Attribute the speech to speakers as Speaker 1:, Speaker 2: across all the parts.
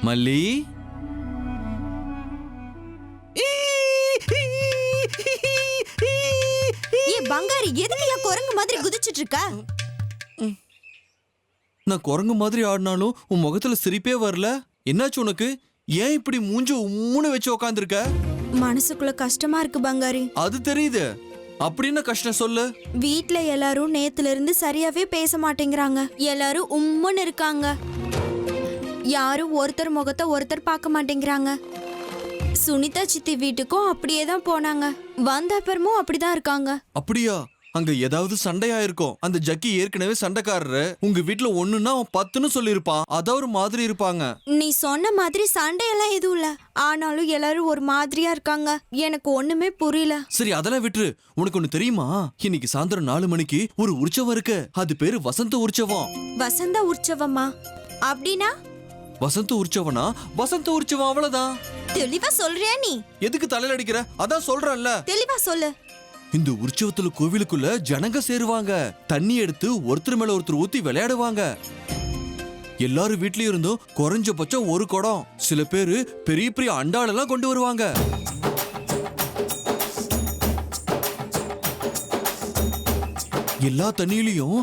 Speaker 1: மல்லி,
Speaker 2: ஏ பங்காரி, எதுக்கு குரங்கு மாதிரி குதிச்சிட்டு இருக்க?
Speaker 1: நான் குரங்கு மாதிரி ஆடினாலும் உன் முகத்துல சிரிப்பே வரல. என்னாச்சு உனக்கு? ஏன் இப்படி மூஞ்சி உம்முன்னு வச்சு உக்காந்துருக்க?
Speaker 2: மனசுக்குள்ள கஷ்டமா இருக்கு பங்காரி.
Speaker 1: அது தெரியுது. அப்படின்னு கஷ்டம் சொல்லு.
Speaker 2: வீட்ல எல்லாரும் நேத்துல இருந்து சரியாவே பேச மாட்டேங்கிறாங்க. எல்லாரும் உம்முன்னு இருக்காங்க. யாரும் ஒருத்தர் முகத்தை ஒருத்தர் பார்க்க மாட்டேங்கிறாங்க. சுனிதா சித்தி வீட்டுக்கும் அப்படியே தான் போனாங்க. வந்த அப்புறமும் அப்படிதான் இருக்காங்க.
Speaker 1: அப்படியா? அங்க ஏதாவது சண்டையா இருக்கும். அந்த ஜக்கி ஏற்கனவே சண்டைக்காரரு. உங்க வீட்டுல ஒண்ணுன்னா அவன் 10ன்னு சொல்லிருப்பான். அத ஒரு மாதிரி இருப்பாங்க.
Speaker 2: நீ சொன்ன மாதிரி சண்டையெல்லாம் எதுவும் இல்ல. ஆனாலும் எல்லாரும் ஒரு மாதிரியா இருக்காங்க. எனக்கு ஒண்ணுமே புரியல.
Speaker 1: சரி, அதெல்லாம் விட்டுரு. உனக்கு ஒண்ணு தெரியுமா? இன்னைக்கு சாயந்தரம் 4 மணிக்கு ஒரு உற்சவம் இருக்கு. அது பேரு வசந்த உற்சவம்.
Speaker 2: வசந்த உற்சவமா? அப்படின்னா?
Speaker 1: வசந்த உற்சவனா வசந்த உற்சவம், அவ்வளவுதான்.
Speaker 2: தெளிவா சொல்றியா நீ?
Speaker 1: எதுக்கு தலையில அடிக்கிற? அதான் சொல்றேன்ல.
Speaker 2: தெளிவா சொல்லு.
Speaker 1: இந்த உற்சவத்துல கோவிலுக்குள்ள ஜனங்க சேருவாங்க. தண்ணி எடுத்து ஒருத்தர் மேல ஒருத்தர் ஊத்தி விளையாடுவாங்க. எல்லாரும் வீட்லயும் இருந்தும் குறைஞ்சபட்சம் ஒரு குடம், சில பேரு பெரிய பெரிய அண்டாளெல்லாம் கொண்டு வருவாங்க. எல்லா தண்ணியிலையும்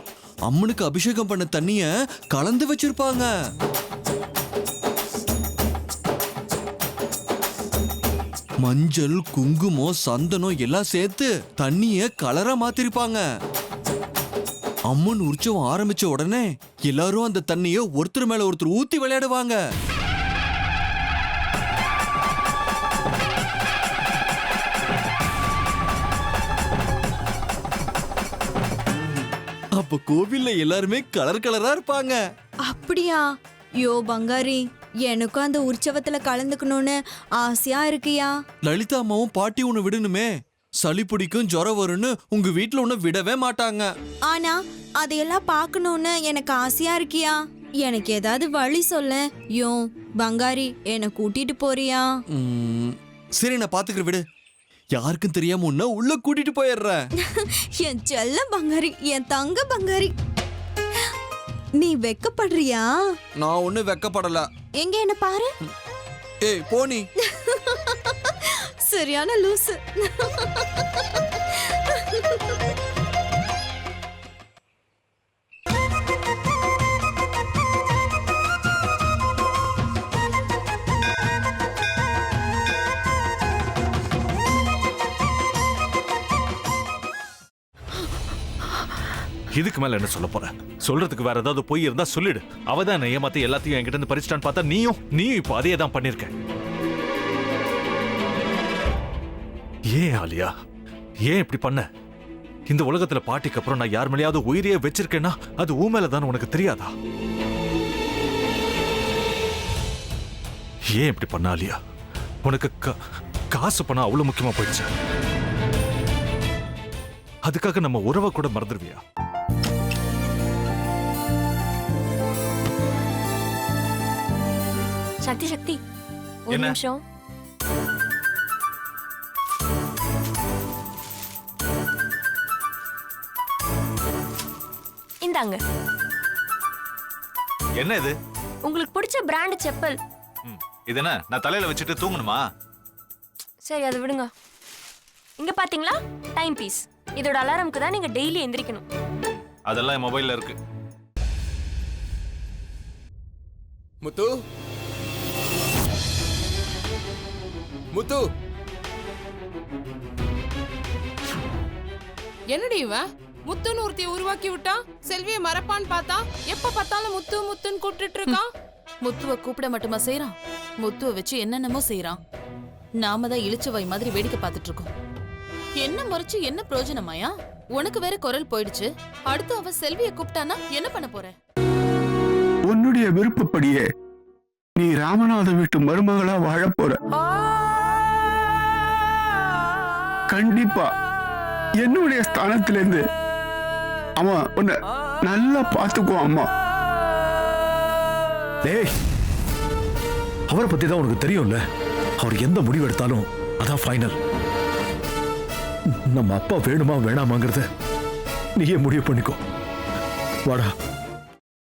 Speaker 1: அம்மனுக்கு அபிஷேகம் பண்ண தண்ணிய கலந்து வச்சிருப்பாங்க. மஞ்சள், குங்குமம், சந்தனம் எல்லாம் சேர்த்து தண்ணிய கலரா மாத்திருப்பாங்க. அம்மன் உற்சவம் ஆரம்பிச்ச உடனே எல்லாரும் அந்த தண்ணிய ஒருத்தர் மேல ஒருத்தர் ஊத்தி விளையாடுவாங்க. அப்ப கோவில்ல எல்லாருமே கலர் கலரா இருப்பாங்க.
Speaker 2: அப்படியா? யோ பங்காரி, எனக்கும் அந்த உற்சவத்துல கலந்துக்கணும்னு ஆசையா இருக்கியா?
Speaker 1: லலிதா அம்மாவும் பாட்டி உன்னை விடணுமே. சளி பிடிக்கும், ஜுரம் வரும்னு உங்க வீட்டுல உன்னை விடவே மாட்டாங்க.
Speaker 2: ஆனா அதையெல்லாம் பார்க்கணும்னு எனக்கு ஆசையா இருக்கியா? எனக்கு ஏதாவது வழி சொல்ல. யோ பங்காரி, என்னை கூட்டிட்டு போறியா?
Speaker 1: சரி, நான் பாத்துக்கிற, விடு. யாருக்கும் தெரியாம உன்ன உள்ள கூட்டிட்டு போயிடுறேன்.
Speaker 2: என் செல்ல பங்காரி, என் தங்க பங்காரி. நீ வெக்கப்படுறியா?
Speaker 1: நான் ஒண்ணு வெக்கப்படல.
Speaker 2: எங்க என்ன பாரு.
Speaker 1: ஏய் போனி.
Speaker 2: சரியான லூசு.
Speaker 3: இதுக்கு மேல என்ன சொல்ல போற? சொல்றதுக்கு வேற ஏதாவது போய் இருந்தா சொல்லிடு. அவதான் ஏமாத்தி எல்லாத்தையும் என்கிட்ட இருந்து பறிச்சிட்டான்னு பார்த்தா நீயும் இப்ப அதே தான் பண்ணிருக்க. ஏன் ஆலியா, ஏன் இப்படி பண்ண? இந்த உலகத்துல பாட்டிக்கு அப்புறம் நான் யார் மேலேயாவது உயிரையே வச்சிருக்கேன்னா அது ஊ மேலதான் உனக்கு தெரியாதா? ஏன் இப்படி பண்ண ஆலியா? உனக்கு காசு பணம் அவ்வளவு முக்கியமா போயிடுச்சு. அதுக்காக நம்ம உறவை கூட மறந்துடுவியா?
Speaker 4: சக்தி சக்தி, ஒரு நிமிஷம். இந்தாங்க.
Speaker 3: என்ன இது?
Speaker 4: உங்களுக்கு பிடிச்ச பிராண்ட் செப்பல்.
Speaker 3: இது என்ன, நான் தலையில வச்சுட்டு தூங்கணுமா?
Speaker 4: சரி, அதை விடுங்க. இங்க பாத்தீங்களா, டைம் பீஸ். இதோட அலாரம்க்கு தான் நீங்க டெய்லி எந்திரிக்கணும்.
Speaker 3: அதெல்லாம் என் மொபைல்ல இருக்கு.
Speaker 5: முத்து, முத்து,
Speaker 6: என்னடி இவன் முத்துன்னு ஒருத்திய உருவாக்கி விட்டான். செல்விய மறப்பான்னு பார்த்தா எப்ப பார்த்தாலும் முத்து முத்துன்னு கூப்பிட்டு இருக்கான்.
Speaker 7: முத்துவ கூப்பிட மட்டுமா செய்யறான், முத்துவ வச்சு என்னென்னமோ செய்யறான். நாம தான் இளிச்சவாய் மாதிரி வேடிக்கை பார்த்துட்டு இருக்கோம். என்ன முறைச்சு என்ன பிரயோஜனமாயா? உனக்கு வேற குரல் போயிடுச்சு. அடுத்து அவ செல்விய கூப்பிட்டானா என்ன பண்ண போற?
Speaker 8: உன்னுடைய விருப்பப்படியே நீ ராமநாத வீட்டு மருமகளா வாழ போற. கண்டிப்பா என்னுடைய ஸ்தானத்திலிருந்து அவன் உன்னை நல்லா பார்த்துக்குவான். அம்மா,
Speaker 9: டேய், அவரை பத்தி தான் உனக்கு தெரியும்ல. அவர் எந்த முடிவு எடுத்தாலும் அதான் ஃபைனல். நம்ம அப்பா வேணுமா வேணாமாங்கிறத நீயே முடிவு பண்ணிக்கோ. வாடா.